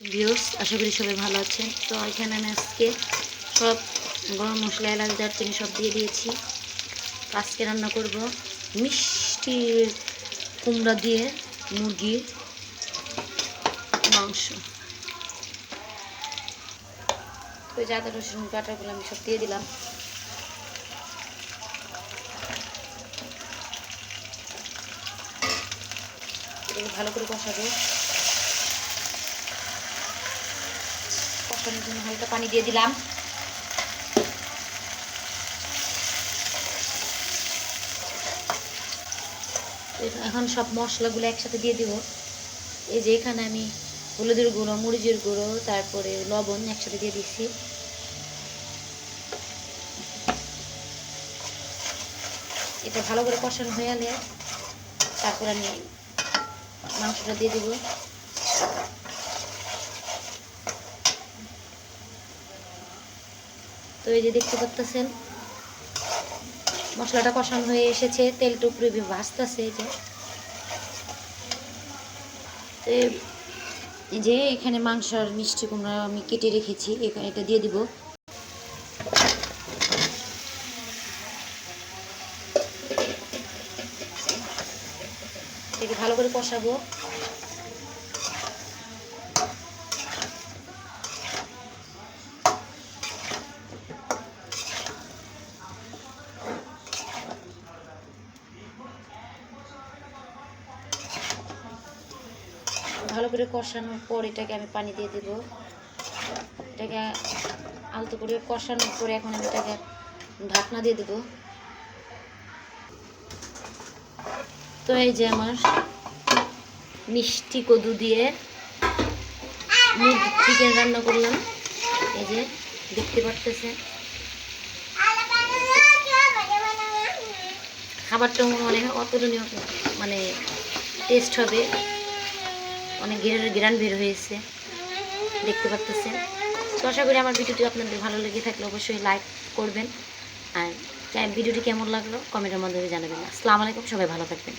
Viewers, আশা করি সবাই ভালো আছেন। তো এখানে আমি আজকে সব গরম মশলা, এলাচ, দারচিনি সব দিয়ে দিয়েছি। আজকে রান্না করব মিষ্টি কুমড়া দিয়ে মুরগির মাংস। তো এই যে আদা রসুন বাটাগুলো আমি সব দিয়ে দিলাম। ভালো করে কষাবো। কষানোর জন্য হালকা পানি দিয়ে দিলাম। এখন সব মশলাগুলো একসাথে দিয়ে দিব। এই যে এখানে আমি হলুদের গুঁড়ো, মরিচের গুঁড়ো, তারপরে লবণ একসাথে দিয়ে দিচ্ছি। এটা ভালো করে কষানো হয়ে গেলে তারপর আমি মাংসটা দিয়ে দিব। তো এই যে দেখতে পাচ্ছেন মশলাটা কষানো হয়ে এসেছে, তেলটা উপরে ভাজতেছে। এই যে এখানে মাংসর মিষ্টি কুমড়া আমি কেটে রেখেছি, এটা দিয়ে দিব। এটাকে ভালো করে কষাবো। ভালো করে কষানোর পর এটাকে আমি পানি দিয়ে দেব। এটাকে আলতো করে কষানোর পরে এখন আমি এটাকে ঢাকনা দিয়ে দেব। তো এই যে আমার মিষ্টি কদু দিয়ে মুরগি চিকেন রান্না করলাম। এই যে দেখতে পারতেছে খাবারটা অনেক অতুলনীয়, মানে টেস্ট হবে। অনেক ঘ্রাণ বের হয়েছে, দেখতে পাচ্ছেন। তো আশা করি আমার ভিডিওটি আপনাদের ভালো লেগে থাকলে অবশ্যই লাইক করবেন, আর ভিডিওটি কেমন লাগলো কমেন্টের মাধ্যমে জানাবেন। আসসালামু আলাইকুম, সবাই ভালো থাকবেন।